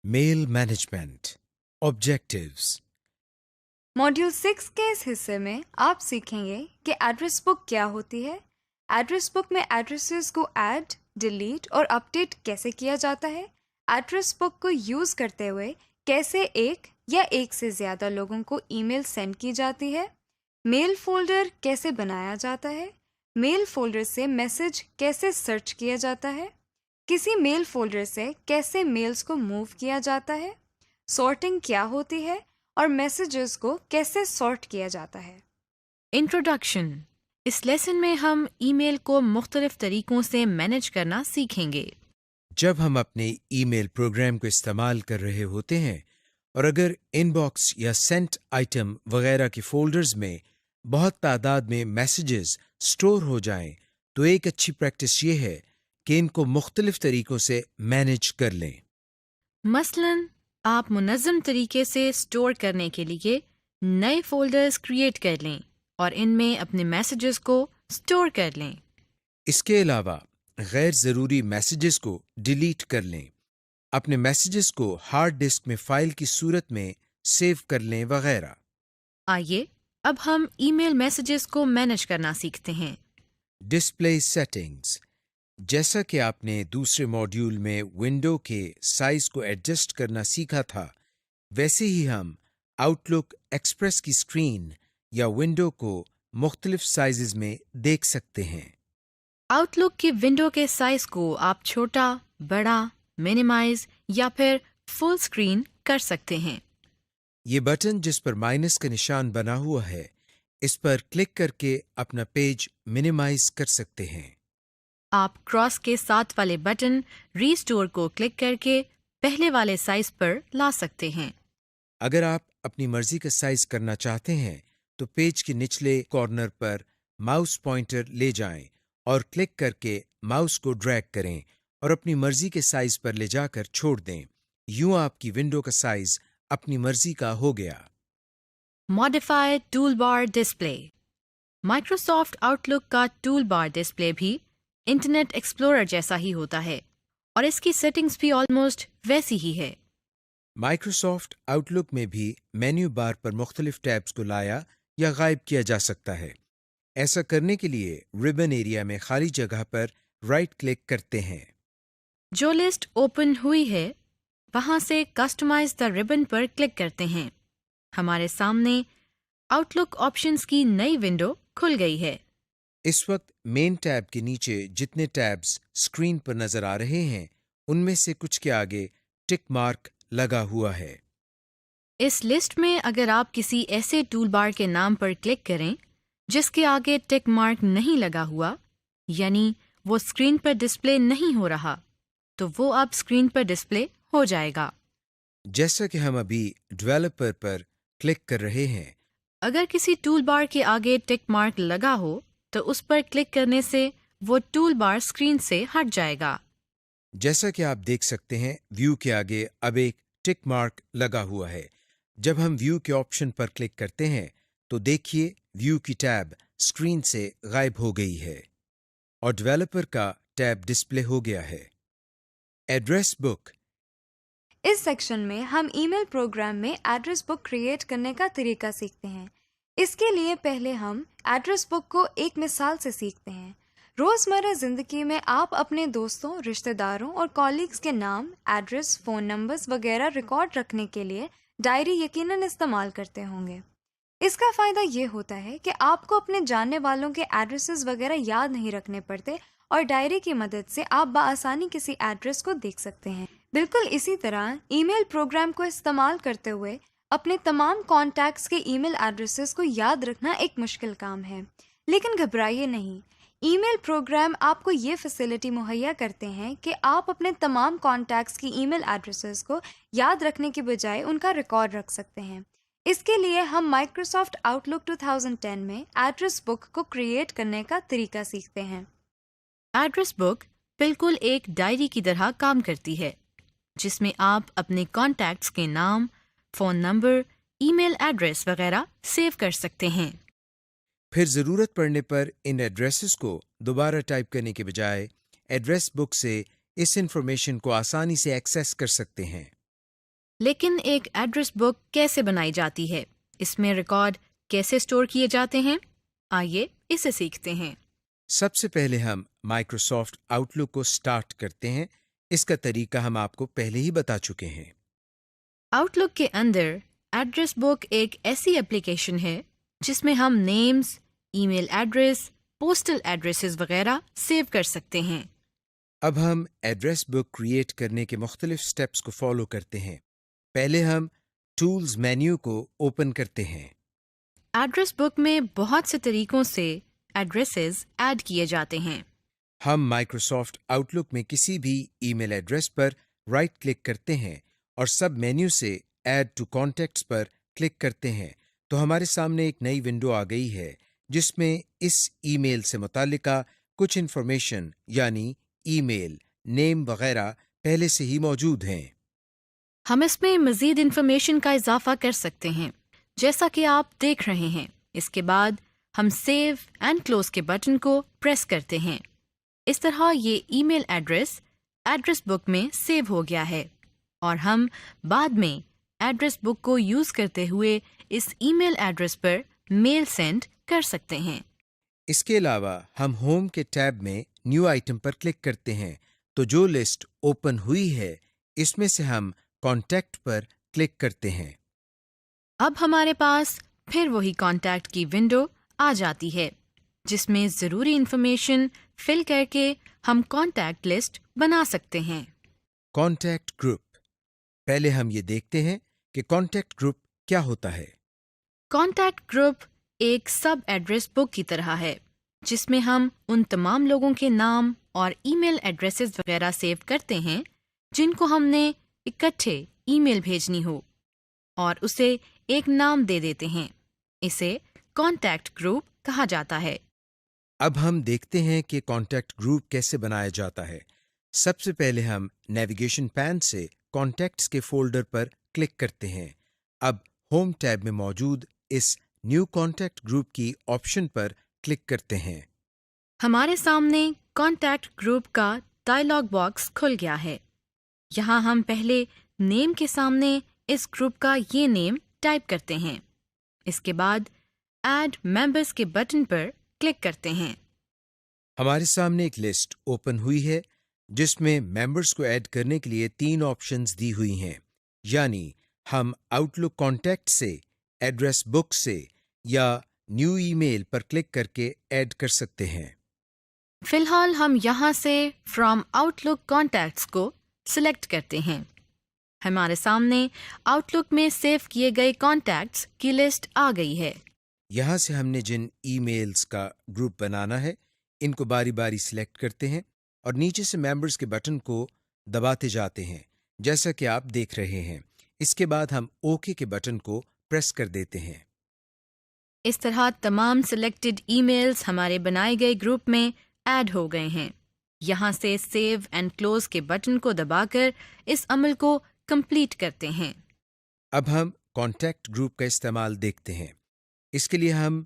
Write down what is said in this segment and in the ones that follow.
میل management objectives. Module 6 کے اس حصے میں آپ سیکھیں گے کہ ایڈریس بک کیا ہوتی ہے، ایڈریس بک میں ایڈریسز کو ایڈ، ڈیلیٹ اور اپڈیٹ کیسے کیا جاتا ہے، ایڈریس بک کو یوز کرتے ہوئے کیسے ایک یا ایک سے زیادہ لوگوں کو ای میل سینڈ کی جاتی ہے، میل فولڈر کیسے بنایا جاتا ہے، میل فولڈر سے میسج کیسے سرچ کیا جاتا ہے، کسی میل فولڈر سے کیسے میلز کو موو کیا جاتا ہے، سارٹنگ کیا ہوتی ہے اور میسیجز کو کیسے سارٹ کیا جاتا ہے۔ انٹروڈکشن۔ اس لیسن میں ہم ای میل کو مختلف طریقوں سے مینیج کرنا سیکھیں گے۔ جب ہم اپنے ای میل پروگرام کو استعمال کر رہے ہوتے ہیں اور اگر ان باکس یا سینٹ آئٹم وغیرہ کے فولڈرز میں بہت تعداد میں میسیجز سٹور ہو جائیں تو ایک اچھی پریکٹس یہ ہے کہ ان کو مختلف طریقوں سے مینیج کر لیں۔ مثلاً آپ منظم طریقے سے سٹور کرنے کے لیے نئے فولڈرز کریٹ کر لیں اور ان میں اپنے میسیجز کو سٹور کر لیں۔ اس کے علاوہ غیر ضروری میسیجز کو ڈیلیٹ کر لیں، اپنے میسیجز کو ہارڈ ڈسک میں فائل کی صورت میں سیو کر لیں وغیرہ۔ آئیے اب ہم ای میل میسیجز کو مینیج کرنا سیکھتے ہیں۔ Display settings. جیسا کہ آپ نے دوسرے ماڈیول میں ونڈو کے سائز کو ایڈجسٹ کرنا سیکھا تھا، ویسے ہی ہم آؤٹ لک ایکسپریس کی اسکرین یا ونڈو کو مختلف سائزز میں دیکھ سکتے ہیں۔ آؤٹ لک کی ونڈو کے سائز کو آپ چھوٹا، بڑا، منیمائز یا پھر فل اسکرین کر سکتے ہیں۔ یہ بٹن جس پر مائنس کا نشان بنا ہوا ہے، اس پر کلک کر کے اپنا پیج منیمائز کر سکتے ہیں۔ آپ کراس کے ساتھ والے بٹن ریسٹور کو کلک کر کے پہلے والے سائز پر لا سکتے ہیں۔ اگر آپ اپنی مرضی کا سائز کرنا چاہتے ہیں تو پیج کے نچلے کارنر پر ماؤس پوائنٹر لے جائیں اور کلک کر کے ماؤس کو ڈریگ کریں اور اپنی مرضی کے سائز پر لے جا کر چھوڑ دیں۔ یوں آپ کی ونڈو کا سائز اپنی مرضی کا ہو گیا۔ ماڈیفائی ٹول بار ڈسپلے۔ مائکروسافٹ آؤٹ لک کا ٹول بار ڈسپلے بھی انٹرنیٹ ایکسپلورر جیسا ہی ہوتا ہے اور اس کی سیٹنگز بھی آلموسٹ ویسی ہی ہے۔ مائکروسافٹ آؤٹ لک میں بھی مینیو بار پر مختلف ٹیبز کو لایا یا غائب کیا جا سکتا ہے۔ ایسا کرنے کے لیے ربن ایریا میں خالی جگہ پر رائٹ کلک کرتے ہیں۔ جو لسٹ اوپن ہوئی ہے وہاں سے کسٹمائز دا ربن پر کلک کرتے ہیں۔ ہمارے سامنے آؤٹ لک آپشنز کی نئی ونڈو کھل گئی ہے۔ اس وقت مین ٹیب کے نیچے جتنے ٹیبز اسکرین پر نظر آ رہے ہیں ان میں سے کچھ کے آگے ٹک مارک لگا ہوا ہے۔ اس لسٹ میں اگر آپ کسی ایسے ٹول بار کے نام پر کلک کریں جس کے آگے ٹک مارک نہیں لگا ہوا، یعنی وہ اسکرین پر ڈسپلے نہیں ہو رہا، تو وہ اب اسکرین پر ڈسپلے ہو جائے گا۔ جیسا کہ ہم ابھی ڈیولپر پر کلک کر رہے ہیں۔ اگر کسی ٹول بار کے آگے ٹک مارک لگا ہو تو اس پر کلک کرنے سے وہ ٹول بار اسکرین سے ہٹ جائے گا۔ جیسا کہ آپ دیکھ سکتے ہیں ویو کے آگے اب ایک ٹک مارک لگا ہوا ہے۔ جب ہم ویو کے آپشن پر کلک کرتے ہیں تو دیکھیے ویو کی ٹیب اسکرین سے غائب ہو گئی ہے اور ڈیولپر کا ٹیب ڈسپلے ہو گیا ہے۔ Address book. اس سیکشن میں ہم ای میل پروگرام میں ایڈریس بک کریٹ کرنے کا طریقہ سیکھتے ہیں۔ اس کے لیے پہلے ہم ایڈریس بک کو ایک مثال سے سیکھتے ہیں۔ روزمرہ زندگی میں آپ اپنے دوستوں، رشتہ داروں اور کالیگز کے نام، ایڈریس، فون نمبرز وغیرہ ریکارڈ رکھنے کے لیے ڈائری یقیناً استعمال کرتے ہوں گے۔ اس کا فائدہ یہ ہوتا ہے کہ آپ کو اپنے جاننے والوں کے ایڈریسز وغیرہ یاد نہیں رکھنے پڑتے اور ڈائری کی مدد سے آپ بآسانی کسی ایڈریس کو دیکھ سکتے ہیں۔ بالکل اسی طرح ای میل پروگرام کو استعمال کرتے ہوئے اپنے تمام کانٹیکٹس کے ای میل ایڈریسز کو یاد رکھنا ایک مشکل کام ہے، لیکن گھبرائیے نہیں۔ ای میل پروگرام آپ کو یہ فیسلٹی مہیا کرتے ہیں کہ آپ اپنے تمام کانٹیکٹس کی ای میل ایڈریسز کو یاد رکھنے کے بجائے ان کا ریکارڈ رکھ سکتے ہیں۔ اس کے لیے ہم مائکروسافٹ آؤٹ لک 2010 میں ایڈریس بک کو کریٹ کرنے کا طریقہ سیکھتے ہیں۔ ایڈریس بک بالکل ایک ڈائری کی طرح کام کرتی ہے جس میں آپ اپنے کانٹیکٹس کے نام، فون نمبر، ای میل ایڈریس وغیرہ سیو کر سکتے ہیں۔ پھر ضرورت پڑنے پر ان ایڈریسز کو دوبارہ ٹائپ کرنے کے بجائے ایڈریس بک سے اس انفارمیشن کو آسانی سے ایکسیس کر سکتے ہیں۔ لیکن ایک ایڈریس بک کیسے بنائی جاتی ہے؟ اس میں ریکارڈ کیسے اسٹور کیے جاتے ہیں؟ آئیے اسے سیکھتے ہیں۔ سب سے پہلے ہم مائکروسافٹ آؤٹ لک کو سٹارٹ کرتے ہیں۔ اس کا طریقہ ہم آپ کو پہلے ہی بتا چکے ہیں۔ آؤٹ لک کے اندر ایڈریس بک ایک ایسی ایپلیکیشن ہے جس میں ہم نیمز، ای میل ایڈریس، پوسٹل ایڈریسز وغیرہ سیو کر سکتے ہیں۔ اب ہم ایڈریس بک کریٹ کرنے کے مختلف سٹیپس کو فالو کرتے ہیں۔ پہلے ہم ٹولز مینیو کو اوپن کرتے ہیں۔ ایڈریس بک میں بہت سے طریقوں سے ایڈریسز ایڈ کیے جاتے ہیں۔ ہم مائکروسافٹ آؤٹ لک میں کسی بھی ای میل ایڈریس پر رائٹ کلک کرتے ہیں اور سب مینیو سے ایڈ ٹو کانٹیکٹس پر کلک کرتے ہیں تو ہمارے سامنے ایک نئی ونڈو آ گئی ہے جس میں اس ای میل سے متعلقہ کچھ انفارمیشن یعنی ای میل، نیم وغیرہ پہلے سے ہی موجود ہیں۔ ہم اس میں مزید انفارمیشن کا اضافہ کر سکتے ہیں جیسا کہ آپ دیکھ رہے ہیں۔ اس کے بعد ہم سیو اینڈ کلوز کے بٹن کو پریس کرتے ہیں۔ اس طرح یہ ای میل ایڈریس بک میں سیو ہو گیا ہے اور ہم بعد میں ایڈریس بک کو یوز کرتے ہوئے اس ای میل ایڈریس پر میل سینڈ کر سکتے ہیں۔ اس کے علاوہ ہم ہوم کے ٹیب میں نیو آئٹم پر کلک کرتے ہیں تو جو لسٹ اوپن ہوئی ہے اس میں سے ہم کانٹیکٹ پر کلک کرتے ہیں۔ اب ہمارے پاس پھر وہی کانٹیکٹ کی ونڈو آ جاتی ہے جس میں ضروری انفارمیشن فل کر کے ہم کانٹیکٹ لسٹ بنا سکتے ہیں۔ کانٹیکٹ گروپ، پہلے ہم یہ دیکھتے ہیں کہ کانٹیکٹ گروپ کیا ہوتا ہے۔ کانٹیکٹ گروپ ایک سب ایڈریس بک کی طرح ہے جس میں ہم ان تمام لوگوں کے نام اور ای میل ایڈریسز وغیرہ سیو کرتے ہیں جن کو ہم نے اکٹھے ای میل بھیجنی ہو اور اسے ایک نام دے دیتے ہیں۔ اسے کانٹیکٹ گروپ کہا جاتا ہے۔ اب ہم دیکھتے ہیں کہ کانٹیکٹ گروپ کیسے بنایا جاتا ہے۔ سب سے پہلے ہم نیویگیشن پین سے کانٹیکٹس کے فولڈر پر کلک کرتے ہیں۔ اب ہوم ٹیب میں موجود اس نیو کانٹیکٹ گروپ کی آپشن پر کلک کرتے ہیں۔ ہمارے سامنے کانٹیکٹ گروپ کا ڈائلاگ باکس کھل گیا ہے۔ یہاں ہم پہلے نیم کے سامنے اس گروپ کا یہ نیم ٹائپ کرتے ہیں۔ اس کے بعد ایڈ ممبرز کے بٹن پر کلک کرتے ہیں۔ ہمارے سامنے ایک لسٹ اوپن ہوئی ہے جس میں ممبرز کو ایڈ کرنے کے لیے 3 آپشنز دی ہوئی ہیں، یعنی ہم آؤٹ لک کانٹیکٹ سے، ایڈریس بک سے یا نیو ای میل پر کلک کر کے ایڈ کر سکتے ہیں۔ فی الحال ہم یہاں سے فرام آؤٹ لک کانٹیکٹس کو سلیکٹ کرتے ہیں۔ ہمارے سامنے آؤٹ لک میں سیو کیے گئے کانٹیکٹس کی لسٹ آ گئی ہے۔ یہاں سے ہم نے جن ای میلز کا گروپ بنانا ہے ان کو باری باری سلیکٹ کرتے ہیں اور نیچے سے ممبرز کے بٹن کو دباتے جاتے ہیں جیسا کہ آپ دیکھ رہے ہیں۔ اس کے بعد ہم اوکے کے بٹن کو پریس کر دیتے ہیں۔ اس طرح تمام سلیکٹڈ ای میلز ہمارے بنائے گئے گروپ میں ایڈ ہو گئے ہیں۔ یہاں سے سیو اینڈ کلوز کے بٹن کو دبا کر اس عمل کو کمپلیٹ کرتے ہیں۔ اب ہم کانٹیکٹ گروپ کا استعمال دیکھتے ہیں۔ اس کے لیے ہم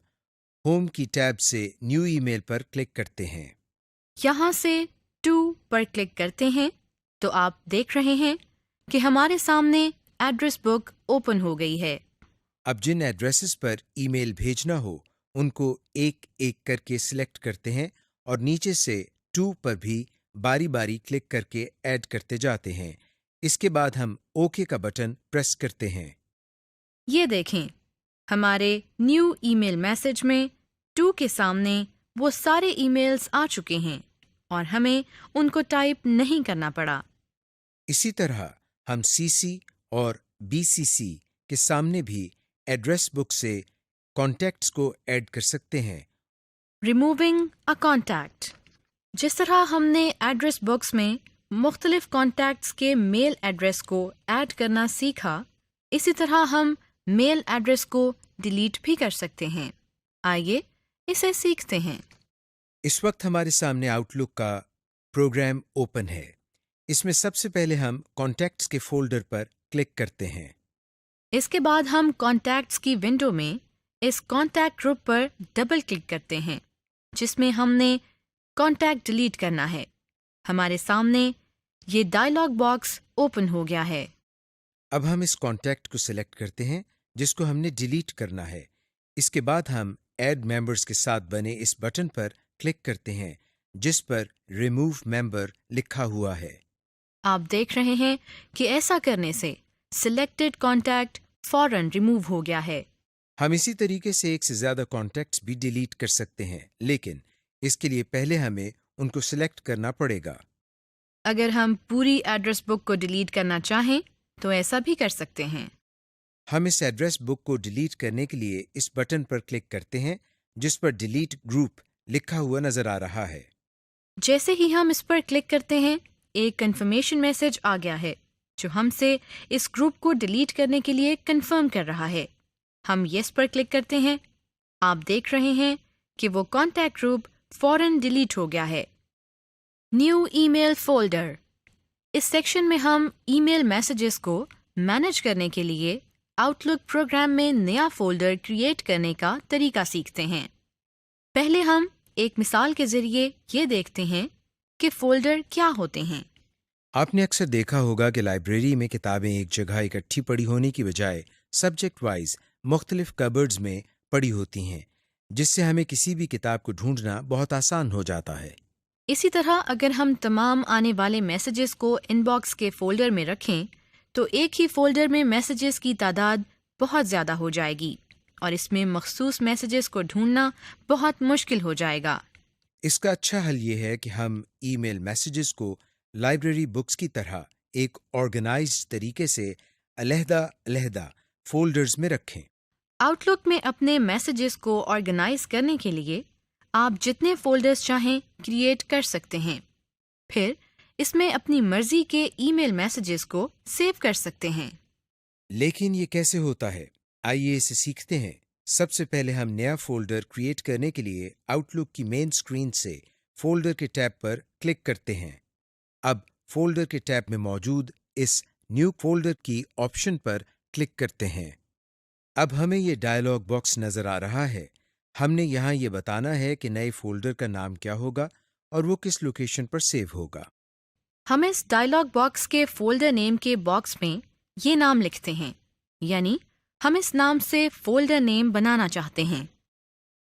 ہوم کی ٹیب سے نیو ای میل پر کلک کرتے ہیں۔ یہاں سے ٹو پر کلک کرتے ہیں تو آپ دیکھ رہے ہیں کہ ہمارے سامنے ایڈریس بک اوپن ہو گئی ہے۔ اب جن ایڈریسز پر ای میل بھیجنا ہو ان کو ایک ایک کر کے سلیکٹ کرتے ہیں اور نیچے سے 2 پر بھی باری باری کلک کر کے ایڈ کرتے جاتے ہیں۔ اس کے بعد ہم اوکے کا بٹن پریس کرتے ہیں۔ یہ دیکھیں ہمارے نیو ای میل میسج میں 2 کے سامنے وہ سارے ای میلز آ چکے ہیں اور ہمیں ان کو ٹائپ نہیں کرنا پڑا۔ اسی طرح ہم سی سی اور بی سی سی کے سامنے بھی ایڈریس بک سے کانٹیکٹس کو ایڈ کر سکتے ہیں۔ ریموونگ اے کانٹیکٹ، جس طرح ہم نے ایڈریس بکس میں مختلف کانٹیکٹس کے میل ایڈریس کو ایڈ کرنا سیکھا، اسی طرح ہم میل ایڈریس کو ڈیلیٹ بھی کر سکتے ہیں۔ آئیے اسے سیکھتے ہیں۔ اس وقت ہمارے سامنے آؤٹ لک کا پروگرام اوپن ہے۔ اس میں سب سے پہلے ہم کانٹیکٹس کے فولڈر پر کلک کرتے ہیں۔ اس کے بعد ہم کانٹیکٹس کی ونڈو میں اس کانٹیکٹ گروپ پر ڈبل کلک کرتے ہیں جس میں ہم نے کانٹیکٹ ڈیلیٹ کرنا ہے۔ ہمارے سامنے یہ ڈائلاگ باکس اوپن ہو گیا ہے۔ اب ہم اس کانٹیکٹ کو سلیکٹ کرتے ہیں جس کو ہم نے ڈیلیٹ کرنا ہے. اس کے بعد ہم ایڈ ممبرز کے ساتھ بنے اس بٹن پر کلک کرتے ہیں جس پر ریموو ممبر لکھا ہوا ہے. آپ دیکھ رہے ہیں کہ ایسا کرنے سے سلیکٹڈ کانٹیکٹ فوراً ریموو ہو گیا ہے. ہم اسی طریقے سے ایک سے زیادہ کانٹیکٹس بھی ڈیلیٹ کر سکتے ہیں، لیکن اس کے لیے پہلے ہمیں ان کو سلیکٹ کرنا پڑے گا. اگر ہم پوری ایڈریس بک کو ڈیلیٹ کرنا چاہیں تو ایسا بھی کر سکتے ہیں. ہم اس ایڈریس بک کو ڈیلیٹ کرنے کے لیے اس بٹن پر کلک کرتے ہیں جس پر ڈیلیٹ گروپ لکھا ہوا نظر آ رہا ہے. جیسے ہی ہم اس پر کلک کرتے ہیں ایک کنفرمیشن میسج آ گیا ہے جو ہم سے اس گروپ کو ڈیلیٹ کرنے کے لیے کنفرم کر رہا ہے. ہم یس پر کلک کرتے ہیں. آپ دیکھ رہے ہیں کہ وہ کانٹیکٹ گروپ فوراً ڈیلیٹ ہو گیا ہے. نیو ای میل فولڈر. اس سیکشن میں ہم ای میل میسیجز کو مینیج کرنے کے لیے آؤٹ لک پروگرام میں نیا فولڈر کریٹ کرنے کا طریقہ سیکھتے ہیں. پہلے ہم ایک مثال کے ذریعے یہ دیکھتے ہیں کہ فولڈر کیا ہوتے ہیں. آپ نے اکثر دیکھا ہوگا کہ لائبریری میں کتابیں ایک جگہ اکٹھی پڑی ہونے کی بجائے سبجیکٹ وائز مختلف کبرڈز میں پڑی ہوتی ہیں، جس سے ہمیں کسی بھی کتاب کو ڈھونڈنا بہت آسان ہو جاتا ہے. اسی طرح اگر ہم تمام آنے والے میسیجز کو ان باکس کے فولڈر میں رکھیں تو ایک ہی فولڈر میں میسیجز کی تعداد بہت زیادہ ہو جائے گی اور اس میں مخصوص میسیجز کو ڈھونڈنا بہت مشکل ہو جائے گا. اس کا اچھا حل یہ ہے کہ ہم ای میل میسیجز کو لائبریری بکس کی طرح ایک آرگنائزڈ طریقے سے علیحدہ علیحدہ فولڈرز میں رکھیں. آؤٹ لک میں اپنے میسیجز کو آرگنائز کرنے کے لیے آپ جتنے فولڈرز چاہیں کریٹ کر سکتے ہیں. پھر اس میں اپنی مرضی کے ای میل میسیجز کو سیو کر سکتے ہیں. لیکن یہ کیسے ہوتا ہے؟ آئیے اسے سیکھتے ہیں. سب سے پہلے ہم نیا فولڈر کریٹ کرنے کے لیے آؤٹ لک کی مین اسکرین سے فولڈر کے ٹیب پر کلک کرتے ہیں. اب فولڈر کے ٹیب میں موجود اس نیو فولڈر کی آپشن پر کلک کرتے ہیں. اب ہمیں یہ ڈائلاگ باکس نظر آ رہا ہے. ہم نے یہاں یہ بتانا ہے کہ نئے فولڈر کا نام کیا ہوگا اور وہ کس لوکیشن پر سیو ہوگا. ہم اس ڈائلاگ باکس کے فولڈر نیم کے باکس میں یہ نام لکھتے ہیں، یعنی ہم اس نام سے فولڈر نیم بنانا چاہتے ہیں.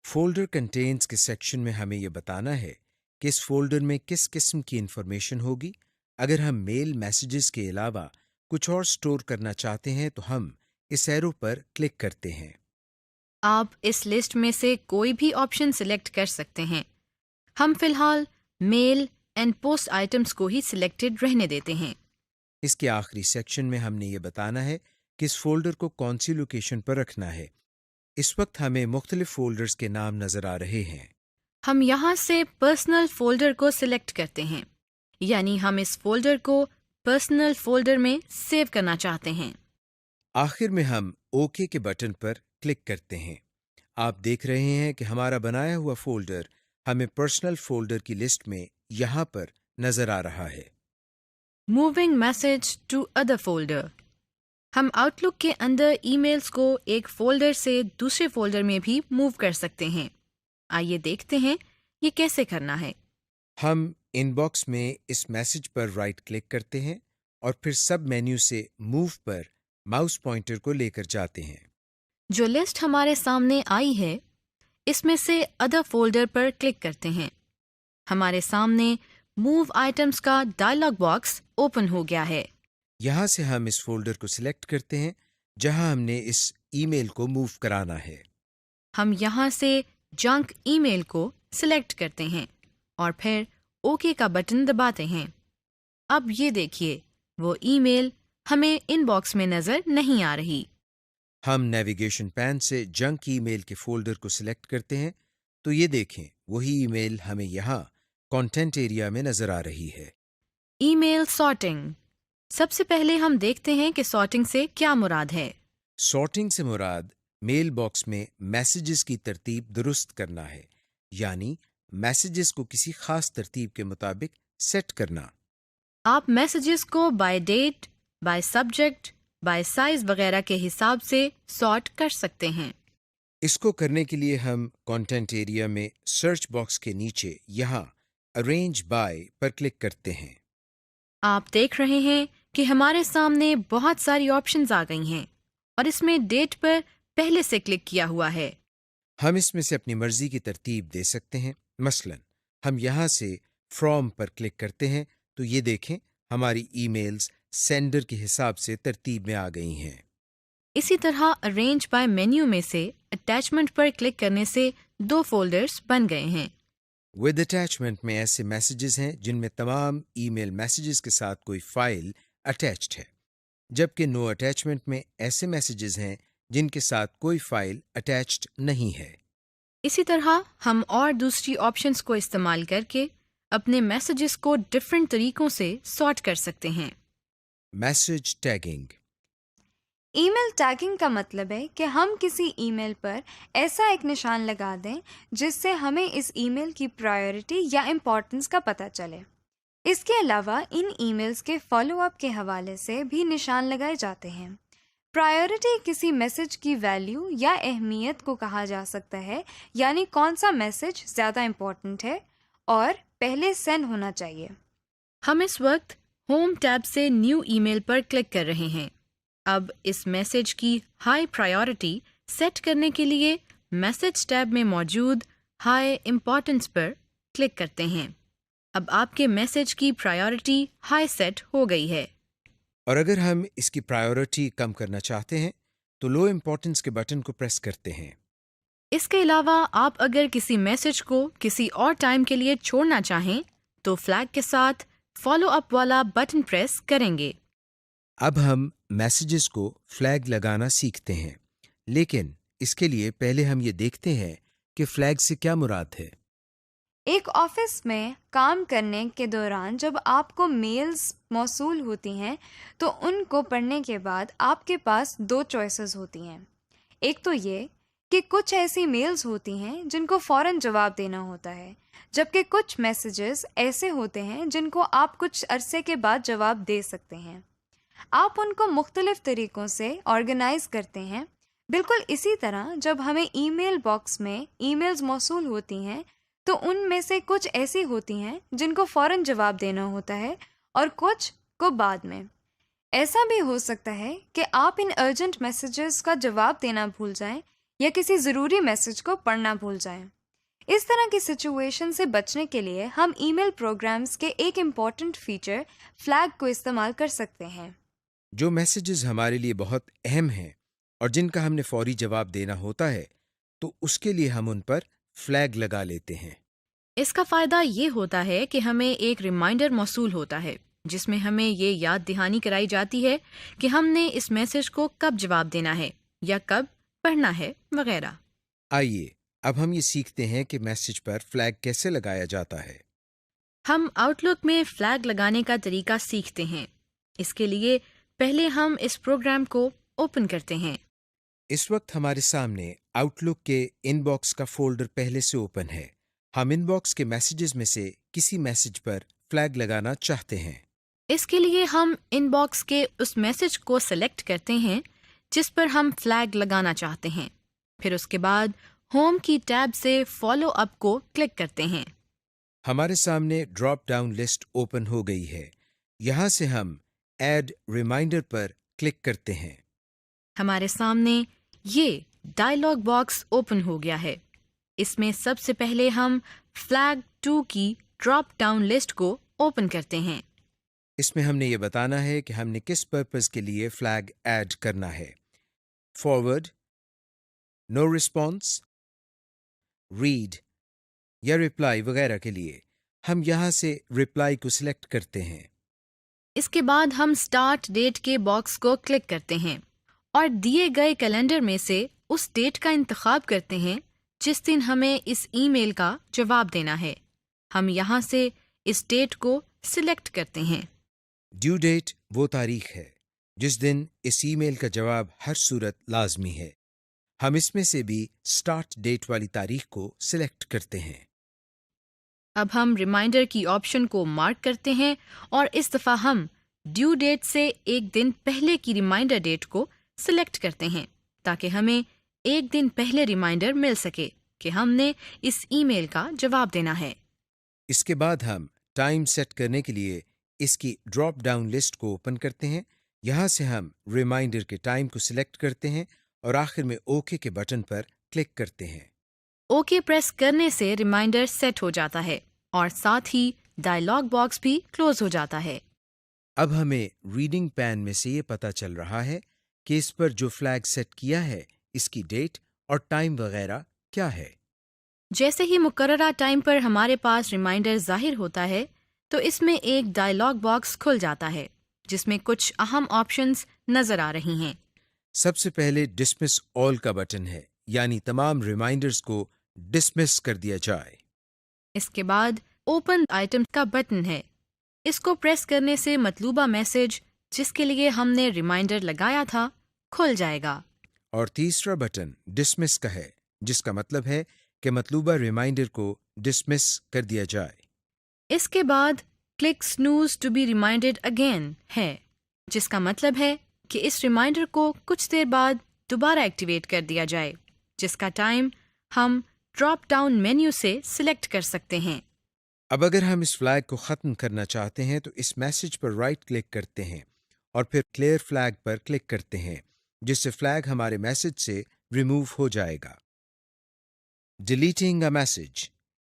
فولڈر کنٹینز کے سیکشن میں ہمیں یہ بتانا ہے کہ اس فولڈر میں کس قسم کی انفارمیشن ہوگی. اگر ہم میل میسیجز کے علاوہ کچھ اور سٹور کرنا چاہتے ہیں تو ہم اس ایرو پر کلک کرتے ہیں. آپ اس لسٹ میں سے کوئی بھی آپشن سلیکٹ کر سکتے ہیں. ہم فی الحال میل اینڈ پوسٹ آئٹمس کو ہی سلیکٹڈ رہنے دیتے ہیں. اس کے آخری سیکشن میں ہم نے یہ بتانا ہے کہ اس فولڈر کو کون سی لوکیشن پر رکھنا ہے. اس وقت ہمیں مختلف فولڈرز کے نام نظر آ رہے ہیں. ہم یہاں سے پرسنل فولڈر کو سلیکٹ کرتے ہیں، یعنی ہم اس فولڈر کو پرسنل فولڈر میں سیو کرنا چاہتے ہیں. آخر میں ہم اوکے کے بٹن پر کلک کرتے ہیں. آپ دیکھ رہے ہیں کہ ہمارا بنایا ہوا فولڈر ہمیں پرسنل فولڈر کی لسٹ میں یہاں پر نظر آ رہا ہے. Moving message to other folder. ہم آؤٹ لک کے اندر ای میلز کو ایک فولڈر سے دوسرے فولڈر میں بھی موو کر سکتے ہیں. آئیے دیکھتے ہیں یہ کیسے کرنا ہے. ہم ان باکس میں اس میسج پر رائٹ کلک کرتے ہیں اور پھر سب مینیو سے موو پر ماؤس پوائنٹر کو لے کر جاتے ہیں. جو لسٹ ہمارے سامنے آئی ہے اس میں سے ادر فولڈر پر کلک کرتے ہیں. ہمارے سامنے موو آئٹمس کا ڈائلاگ باکس اوپن ہو گیا ہے. یہاں سے ہم اس فولڈر کو سلیکٹ کرتے ہیں جہاں ہم نے اس ای میل کو موو کرانا ہے. ہم یہاں سے جنک ای میل کو سلیکٹ کرتے ہیں اور پھر اوکے کا بٹن دباتے ہیں. اب یہ دیکھیے وہ ای میل ہمیں ان باکس میں نظر نہیں آ رہی. ہم نیویگیشن پین سے جنک ای میل کے فولڈر کو سلیکٹ کرتے ہیں تو یہ دیکھیں وہی ای میل ہمیں یہاں کانٹینٹ ایریا میں نظر آ رہی ہے. ای میل سارٹنگ. سب سے پہلے ہم دیکھتے ہیں کہ سارٹنگ سے کیا مراد ہے. سارٹنگ سے مراد میل باکس میں میسیجز کی ترتیب درست کرنا ہے، یعنی میسیجز کو کسی خاص ترتیب کے مطابق سیٹ کرنا. آپ میسیجز کو by date, by subject, by size وغیرہ کے حساب سے سارٹ کر سکتے ہیں. اس کو کرنے کے لیے ہم کانٹینٹ ایریا میں سرچ باکس کے نیچے یہاں ارینج بائی پر کلک کرتے ہیں. آپ دیکھ رہے ہیں کہ ہمارے سامنے بہت ساری آپشنز آ گئی ہیں اور اس میں ڈیٹ پر پہلے سے کلک کیا ہوا ہے۔ ہم اس میں سے اپنی مرضی کی ترتیب دے سکتے ہیں۔ مثلا ہم یہاں سے فرام پر کلک کرتے ہیں تو یہ دیکھیں ہماری ای میلز سینڈر کے حساب سے ترتیب میں آ گئی ہیں۔ اسی طرح ارینج بائی مینیو میں سے اٹیچمنٹ پر کلک کرنے سے 2 فولڈرز بن گئے ہیں۔ ود اٹیچمنٹ میں ایسے میسیجز ہیں جن میں تمام ای میل میسیجز کے ساتھ کوئی فائل اٹیچڈ ہے، جبکہ نو اٹیچمنٹ میں ایسے میسیجز ہیں جن کے ساتھ کوئی فائل اٹیچڈ نہیں ہے۔ اسی طرح ہم اور دوسری آپشنز کو استعمال کر کے اپنے میسیجز کو ڈفرینٹ طریقوں سے سارٹ کر سکتے ہیں۔ Message tagging. Email tagging کا مطلب ہے کہ ہم کسی ای میل پر ایسا ایک نشان لگا دیں جس سے ہمیں اس ای میل کی پرائیورٹی یا امپورٹنس کا پتہ چلے۔ اس کے علاوہ ان ای میلز کے فالو اپ کے حوالے سے بھی نشان لگائے جاتے ہیں۔ پرائیورٹی کسی میسج کی ویلیو یا اہمیت کو کہا جا سکتا ہے، یعنی کون سا میسج زیادہ امپورٹنٹ ہے اور پہلے سینڈ ہونا چاہیے۔ ہم اس وقت ہوم ٹیب سے نیو ای میل پر کلک کر رہے ہیں۔ اب اس میسج کی ہائی پرائیورٹی سیٹ کرنے کے لیے میسج ٹیب میں موجود ہائی امپورٹنس پر کلک کرتے ہیں۔ اب آپ کے میسج کی پرائیورٹی ہائی سیٹ ہو گئی ہے۔ اور اگر ہم اس کی پرائیورٹی کم کرنا چاہتے ہیں تو لو امپورٹنس کے بٹن کو پریس کرتے ہیں۔ اس کے علاوہ آپ اگر کسی میسج کو کسی اور ٹائم کے لیے چھوڑنا چاہیں تو فلیگ کے ساتھ فالو اپ والا بٹن پریس کریں گے۔ اب ہم میسیجز کو فلیگ لگانا سیکھتے ہیں، لیکن اس کے لیے پہلے ہم یہ دیکھتے ہیں کہ فلیگ سے کیا مراد ہے۔ ایک آفس میں کام کرنے کے دوران جب آپ کو میلز موصول ہوتی ہیں تو ان کو پڑھنے کے بعد آپ کے پاس 2 چوائسز ہوتی ہیں۔ ایک تو یہ کہ کچھ ایسی میلز ہوتی ہیں جن کو فوراً جواب دینا ہوتا ہے، جبکہ کچھ میسیجز ایسے ہوتے ہیں جن کو آپ کچھ عرصے کے بعد جواب دے سکتے ہیں۔ آپ ان کو مختلف طریقوں سے آرگنائز کرتے ہیں۔ بالکل اسی طرح جب ہمیں ای میل باکس میں ای میلز موصول ہوتی ہیں تو ان میں سے کچھ ایسی ہوتی ہیں جن کو فوراً جواب دینا ہوتا ہے اور کچھ کو بعد میں۔ ایسا بھی ہو سکتا ہے کہ آپ ان ارجنٹ میسیجز کا جواب دینا بھول جائیں یا کسی ضروری میسیج کو پڑھنا بھول جائیں۔ اس طرح کی سچویشن سے بچنے کے لیے ہم ای میل پروگرامز کے ایک امپورٹنٹ فیچر فلیگ کو استعمال کر سکتے ہیں۔ جو میسیجز ہمارے لیے بہت اہم ہیں اور جن کا ہم نے فوری جواب دینا ہوتا ہے تو اس کے لیے ہم ان پر فلیگ لگا لیتے ہیں۔ اس کا فائدہ یہ ہوتا ہے کہ ہمیں ایک ریمائنڈر موصول ہوتا ہے جس میں ہمیں یہ یاد دہانی کرائی جاتی ہے کہ ہم نے اس میسج کو کب جواب دینا ہے یا کب پڑھنا ہے وغیرہ۔ آئیے اب ہم یہ سیکھتے ہیں کہ میسیج پر فلیگ کیسے لگایا جاتا ہے۔ ہم آؤٹ لک میں فلیگ لگانے کا طریقہ سیکھتے ہیں۔ اس کے لیے پہلے ہم اس پروگرام کو اوپن کرتے ہیں۔ اس وقت ہمارے سامنے آؤٹ لک کے ان باکس کا فولڈر پہلے سے اوپن ہے۔ ہم ان باکس کے میسیجز میں سے کسی میسیج پر فلیگ لگانا چاہتے ہیں۔ اس کے لیے ہم ان باکس کے اس میسج کو سلیکٹ کرتے ہیں جس پر ہم فلیگ لگانا چاہتے ہیں، پھر اس کے بعد ہوم کی ٹیب سے فالو اپ کو کلک کرتے ہیں۔ ہمارے سامنے ڈراپ ڈاؤن لسٹ اوپن ہو گئی ہے۔ یہاں سے ہم ایڈ ریمائنڈر پر کلک کرتے ہیں۔ ہمارے سامنے یہ ڈائلاگ باکس اوپن ہو گیا ہے۔ اس میں سب سے پہلے ہم فلیگ 2 کی ڈراپ ڈاؤن لسٹ کو اوپن کرتے ہیں۔ اس میں ہم نے یہ بتانا ہے کہ ہم نے کس پرپز کے لیے فلیگ ایڈ کرنا ہے۔ فارورڈ، نو رسپانس، ریڈ یا رپلائی وغیرہ کے لیے ہم یہاں سے رپلائی کو سلیکٹ کرتے ہیں۔ اس کے بعد ہم سٹارٹ ڈیٹ کے باکس کو کلک کرتے ہیں اور دیے گئے کیلنڈر میں سے اس ڈیٹ کا انتخاب کرتے ہیں جس دن ہمیں اس ای میل کا جواب دینا ہے۔ ہم یہاں سے اس ڈیٹ کو سلیکٹ کرتے ہیں۔ ڈیو ڈیٹ وہ تاریخ ہے جس دن اس ای میل کا جواب ہر صورت لازمی ہے۔ ہم اس میں سے بھی سٹارٹ ڈیٹ والی تاریخ کو سلیکٹ کرتے ہیں۔ اب ہم ریمائنڈر کی آپشن کو مارک کرتے ہیں اور اس دفعہ ہم ڈیو ڈیٹ سے ایک دن پہلے کی ریمائنڈر ڈیٹ کو سلیکٹ کرتے ہیں تاکہ ہمیں ایک دن پہلے ریمائنڈر مل سکے کہ ہم نے اس ای میل کا جواب دینا ہے۔ اس کے بعد ہم ٹائم سیٹ کرنے کے لیے اس کی ڈراپ ڈاؤن لسٹ کو اوپن کرتے ہیں. یہاں سے ہم ریمائنڈر کے ٹائم کو سلیکٹ کرتے ہیں اور آخر میں اوکے کے بٹن پر کلک کرتے ہیں. اوکے پریس کرنے سے ریمائنڈر سیٹ ہو جاتا ہے اور ساتھ ہی ڈائلاگ باکس بھی کلوز ہو جاتا ہے. اب ہمیں ریڈنگ پین میں سے یہ پتہ چل رہا ہے کہ اس پر جو فلیگ سیٹ کیا ہے اس کی ڈیٹ اور ٹائم وغیرہ کیا ہے. جیسے ہی مقررہ ٹائم پر ہمارے پاس ریمائنڈر ظاہر ہوتا ہے تو اس میں ایک ڈائلاگ باکس کھل جاتا ہے جس میں کچھ اہم آپشنز نظر آ رہی ہیں. سب سے پہلے ڈسمس آل کا بٹن ہے، یعنی تمام ریمائنڈرز کو ڈسمس کر دیا جائے. اس کے بعد اوپن آئٹم کا بٹن ہے. اس کو پریس کرنے سے مطلوبہ میسج جس کے لیے ہم نے ریمائنڈر لگایا تھا کھل جائے گا. اور تیسرا بٹن ڈسمس کا ہے، جس کا مطلب ہے کہ مطلوبہ ریمائنڈر کو ڈسمس کر دیا جائے. اس کے بعد click snooze to be reminded again ہے، جس کا مطلب ہے کہ اس ریمائنڈر کو کچھ دیر بعد دوبارہ ایکٹیویٹ کر دیا جائے، جس کا ٹائم ہم ڈراپ ڈاؤن مینیو سے سلیکٹ کر سکتے ہیں. اب اگر ہم اس فلیگ کو ختم کرنا چاہتے ہیں تو اس میسج پر رائٹ کلک کرتے ہیں اور پھر کلیئر فلیگ پر کلک کرتے ہیں، جس سے فلیگ ہمارے میسج سے ریموو ہو جائے گا. Deleting a message.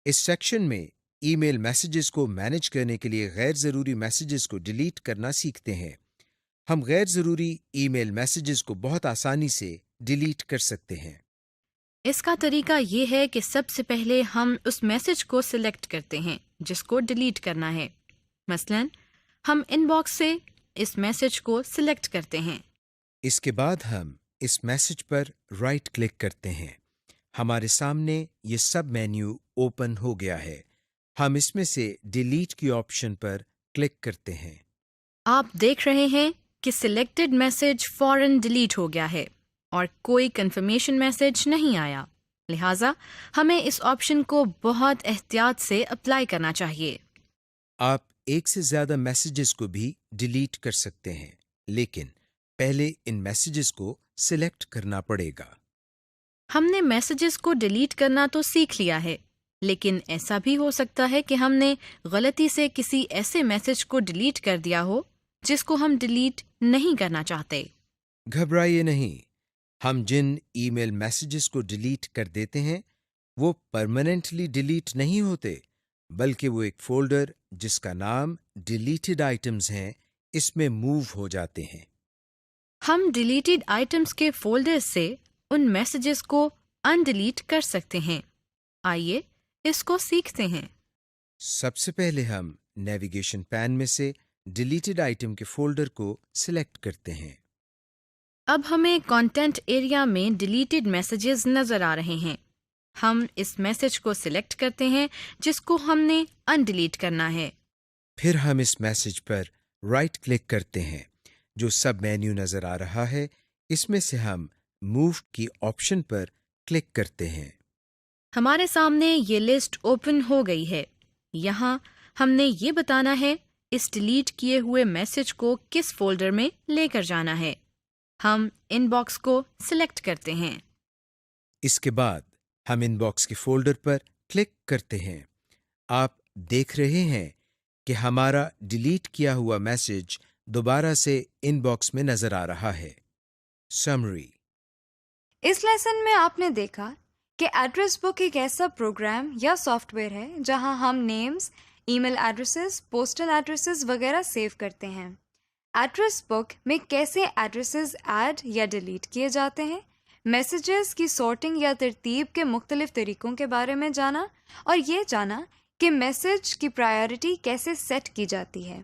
اس سیکشن میں ای میل میسیجز کو مینیج کرنے کے لیے غیر ضروری میسیجز کو ڈیلیٹ کرنا سیکھتے ہیں. ہم غیر ضروری ای میل میسیجز کو بہت آسانی سے ڈیلیٹ کر سکتے ہیں. اس کا طریقہ یہ ہے کہ سب سے پہلے ہم اس میسج کو سلیکٹ کرتے ہیں جس کو ڈیلیٹ کرنا ہے. مثلا ہم ان باکس سے اس میسج کو سلیکٹ کرتے ہیں. اس کے بعد ہم اس میسج پر رائٹ کلک کرتے ہیں. ہمارے سامنے یہ سب مینیو اوپن ہو گیا ہے. ہم اس میں سے ڈیلیٹ کی آپشن پر کلک کرتے ہیں. آپ دیکھ رہے ہیں کہ سلیکٹڈ میسج فوراً ڈیلیٹ ہو گیا ہے اور کوئی کنفرمیشن میسج نہیں آیا. لہٰذا ہمیں اس آپشن کو بہت احتیاط سے اپلائی کرنا چاہیے. آپ ایک سے زیادہ میسیجز کو بھی ڈیلیٹ کر سکتے ہیں، لیکن پہلے ان میسیجز کو سلیکٹ کرنا پڑے گا. ہم نے میسیجز کو ڈیلیٹ کرنا تو سیکھ لیا ہے، لیکن ایسا بھی ہو سکتا ہے کہ ہم نے غلطی سے کسی ایسے میسج کو ڈیلیٹ کر دیا ہو جس کو ہم ڈیلیٹ نہیں کرنا چاہتے. گھبرائیے نہیں، ہم جن ای میل میسیجز کو ڈیلیٹ کر دیتے ہیں وہ پرماننٹلی ڈیلیٹ نہیں ہوتے، بلکہ وہ ایک فولڈر جس کا نام ڈیلیٹڈ آئٹمز ہیں اس میں موو ہو جاتے ہیں. ہم ڈیلیٹڈ آئٹمز کے فولڈر سے ان میسیجز کو ان ڈیلیٹ کر سکتے ہیں. آئیے اس کو سیکھتے ہیں. سب سے پہلے ہم نیویگیشن پین میں سے ڈیلیٹڈ آئٹم کے فولڈر کو سلیکٹ کرتے ہیں. اب ہمیں کانٹینٹ ایریا میں ڈیلیٹڈ میسیجز نظر آ رہے ہیں. ہم اس میسج کو سلیکٹ کرتے ہیں جس کو ہم نے ان ڈیلیٹ کرنا ہے. پھر ہم اس میسج پر رائٹ کلک کرتے ہیں. جو سب مینیو نظر آ رہا ہے اس میں سے ہم موو کی آپشن پر کلک کرتے ہیں. ہمارے سامنے یہ لسٹ اوپن ہو گئی ہے. یہاں ہم نے یہ بتانا ہے اس ڈیلیٹ کیے ہوئے میسج کو کس فولڈر میں لے کر جانا ہے. ہم ان باکس کو سلیکٹ کرتے ہیں. اس کے بعد ہم ان باکس کے فولڈر پر کلک کرتے ہیں. آپ دیکھ رہے ہیں کہ ہمارا ڈیلیٹ کیا ہوا میسج دوبارہ سے ان باکس میں نظر آ رہا ہے. سمری. اس لیسن میں آپ نے دیکھا کہ ایڈریس بک ایک ایسا پروگرام یا سافٹ ویئر ہے جہاں ہم نیمز، ای میل ایڈریسز، پوسٹل ایڈریسز وغیرہ سیو کرتے ہیں. ایڈریس بک میں کیسے ایڈریسز ایڈ یا ڈیلیٹ کیے جاتے ہیں، میسیجز کی سارٹنگ یا ترتیب کے مختلف طریقوں کے بارے میں جانا، اور یہ جانا کہ میسج کی پرائیورٹی کیسے سیٹ کی جاتی ہے.